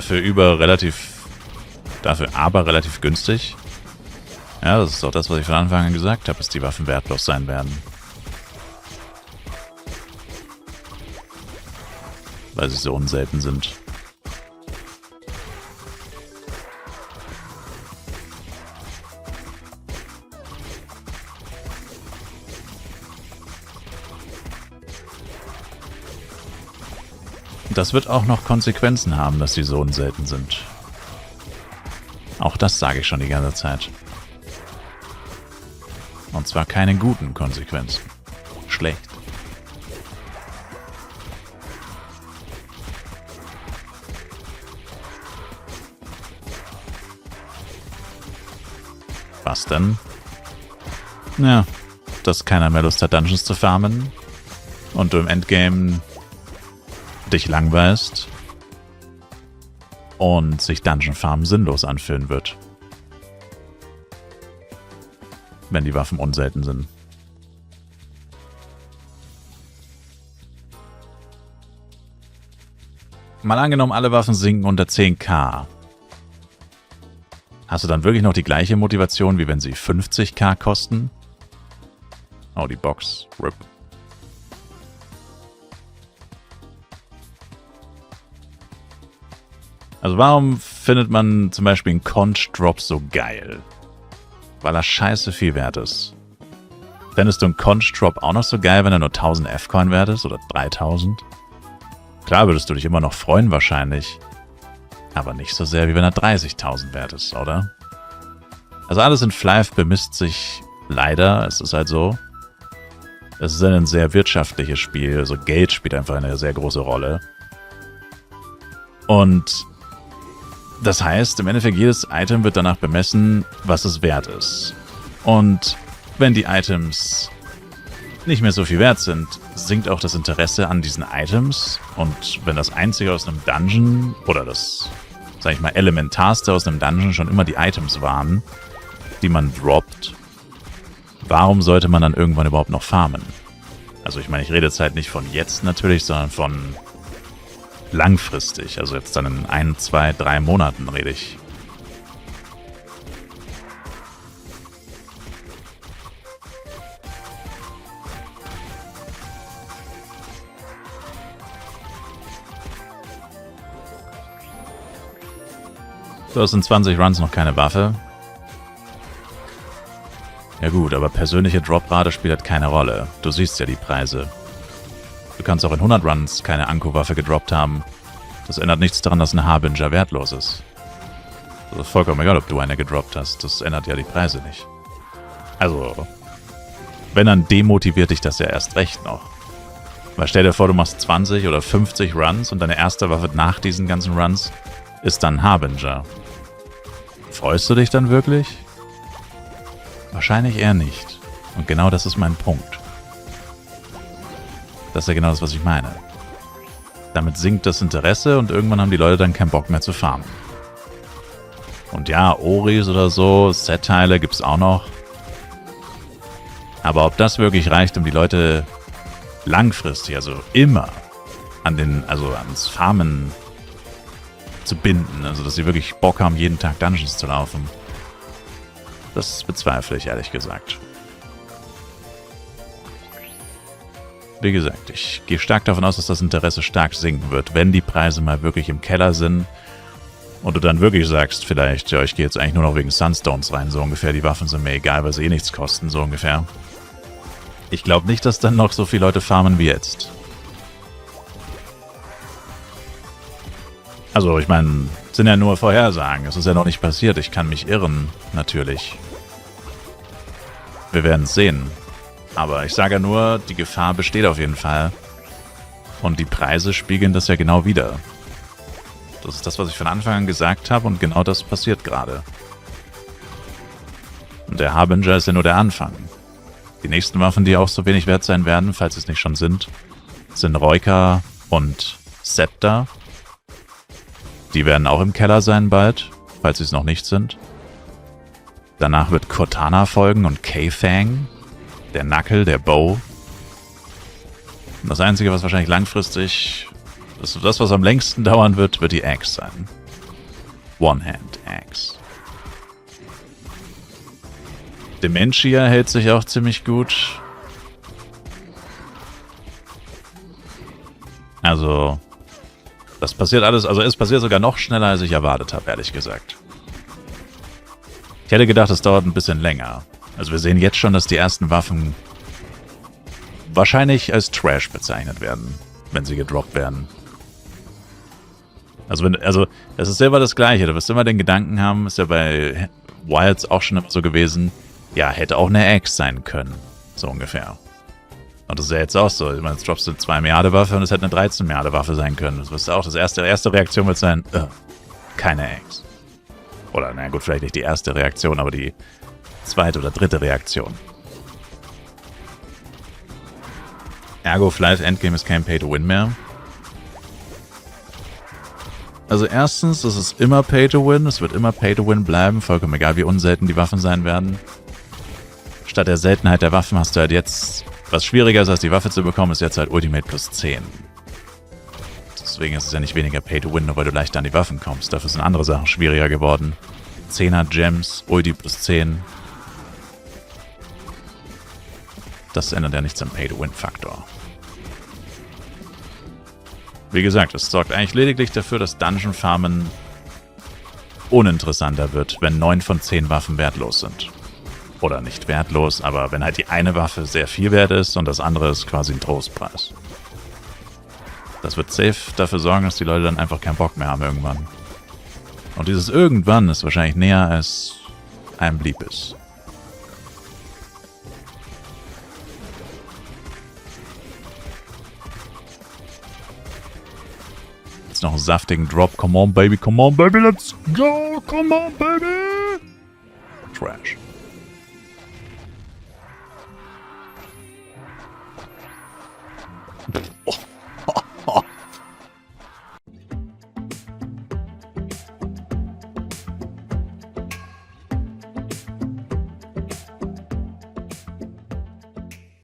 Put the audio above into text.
Dafür aber relativ günstig. Ja, das ist doch das, was ich von Anfang an gesagt habe, dass die Waffen wertlos sein werden. Weil sie so unselten sind. Das wird auch noch Konsequenzen haben, dass sie so unselten sind. Auch das sage ich schon die ganze Zeit. Und zwar keine guten Konsequenzen. Schlecht. Was denn? Ja, dass keiner mehr Lust hat, Dungeons zu farmen und du im Endgame dich langweilst und sich Dungeon Farmen sinnlos anfühlen wird. Wenn die Waffen unselten sind. Mal angenommen, alle Waffen sinken unter 10.000. Hast du dann wirklich noch die gleiche Motivation, wie wenn sie 50.000 kosten? Oh, die Box. RIP. Also warum findet man zum Beispiel einen Conch-Drop so geil? Weil er scheiße viel wert ist. Fändest du einen Conch-Drop auch noch so geil, wenn er nur 1000 F-Coin wert ist? Oder 3000? Klar würdest du dich immer noch freuen wahrscheinlich. Aber nicht so sehr, wie wenn er 30.000 wert ist, oder? Also alles in Flive bemisst sich leider, es ist halt so. Es ist ein sehr wirtschaftliches Spiel, also Geld spielt einfach eine sehr große Rolle. Und das heißt, im Endeffekt, jedes Item wird danach bemessen, was es wert ist. Und wenn die Items nicht mehr so viel wert sind, sinkt auch das Interesse an diesen Items. Und wenn das Einzige aus einem Dungeon oder das, sag ich mal, Elementarste aus einem Dungeon schon immer die Items waren, die man droppt, warum sollte man dann irgendwann überhaupt noch farmen? Also ich meine, ich rede jetzt halt nicht von jetzt natürlich, sondern von langfristig, also jetzt dann in 1, 2, 3 Monaten rede ich. Du hast in 20 Runs noch keine Waffe. Ja gut, aber persönliche Droprate spielt halt keine Rolle. Du siehst ja die Preise. Du kannst auch in 100 Runs keine Anko-Waffe gedroppt haben. Das ändert nichts daran, dass ein Harbinger wertlos ist. Das ist vollkommen egal, ob du eine gedroppt hast. Das ändert ja die Preise nicht. Also, wenn, dann demotiviert dich das ja erst recht noch. Weil stell dir vor, du machst 20 oder 50 Runs und deine erste Waffe nach diesen ganzen Runs ist dann Harbinger. Freust du dich dann wirklich? Wahrscheinlich eher nicht. Und genau das ist mein Punkt. Das ist ja genau das, was ich meine. Damit sinkt das Interesse und irgendwann haben die Leute dann keinen Bock mehr zu farmen. Und ja, Oris oder so, Set-Teile gibt's auch noch. Aber ob das wirklich reicht, um die Leute langfristig, also immer, ans Farmen zu binden, also dass sie wirklich Bock haben, jeden Tag Dungeons zu laufen, das bezweifle ich ehrlich gesagt. Wie gesagt, ich gehe stark davon aus, dass das Interesse stark sinken wird, wenn die Preise mal wirklich im Keller sind und du dann wirklich sagst vielleicht, ja, ich gehe jetzt eigentlich nur noch wegen Sunstones rein, so ungefähr, die Waffen sind mir egal, weil sie eh nichts kosten, so ungefähr. Ich glaube nicht, dass dann noch so viele Leute farmen wie jetzt. Also, ich meine, sind ja nur Vorhersagen, es ist ja noch nicht passiert, ich kann mich irren, natürlich. Wir werden es sehen. Aber ich sage ja nur, die Gefahr besteht auf jeden Fall. Und die Preise spiegeln das ja genau wider. Das ist das, was ich von Anfang an gesagt habe und genau das passiert gerade. Und der Harbinger ist ja nur der Anfang. Die nächsten Waffen, die auch so wenig wert sein werden, falls es nicht schon sind Roika und Scepter. Die werden auch im Keller sein bald, falls sie es noch nicht sind. Danach wird Cortana folgen und K-Fang. Der Knuckle, der Bow. Und das Einzige, was wahrscheinlich langfristig, das was am längsten dauern wird, wird die Axe sein. One-Hand-Axe. Dementia hält sich auch ziemlich gut. Also, das passiert alles, also es passiert sogar noch schneller, als ich erwartet habe, ehrlich gesagt. Ich hätte gedacht, es dauert ein bisschen länger. Also wir sehen jetzt schon, dass die ersten Waffen wahrscheinlich als Trash bezeichnet werden, wenn sie gedroppt werden. Also es ist immer das Gleiche. Du wirst immer den Gedanken haben, ist ja bei Wilds auch schon immer so gewesen, ja, hätte auch eine Axe sein können. So ungefähr. Und das ist ja jetzt auch so. Ich meine, jetzt droppst du eine 2 Milliarden Waffe und es hätte eine 13 Milliarden Waffe sein können. Das wirst du auch. Die erste Reaktion wird sein, keine Axe. Oder, na gut, vielleicht nicht die erste Reaktion, aber die zweite oder dritte Reaktion. Ergo, Flive Endgame ist kein Pay-to-Win mehr. Also erstens, es ist immer Pay-to-Win. Es wird immer Pay-to-Win bleiben. Vollkommen egal, wie unselten die Waffen sein werden. Statt der Seltenheit der Waffen hast du halt jetzt... Was schwieriger ist, als die Waffe zu bekommen, ist jetzt halt Ultimate plus 10. Deswegen ist es ja nicht weniger Pay-to-Win, nur weil du leichter an die Waffen kommst. Dafür sind andere Sachen schwieriger geworden. 10er Gems, Ulti plus 10. Das ändert ja nichts am Pay-to-Win-Faktor. Wie gesagt, es sorgt eigentlich lediglich dafür, dass Dungeon Farmen uninteressanter wird, wenn 9 von 10 Waffen wertlos sind. Oder nicht wertlos, aber wenn halt die eine Waffe sehr viel wert ist und das andere ist quasi ein Trostpreis. Das wird safe dafür sorgen, dass die Leute dann einfach keinen Bock mehr haben irgendwann. Und dieses irgendwann ist wahrscheinlich näher, als einem lieb ist. Jetzt noch einen saftigen Drop. Come on, baby, let's go! Come on, baby! Trash. Oh.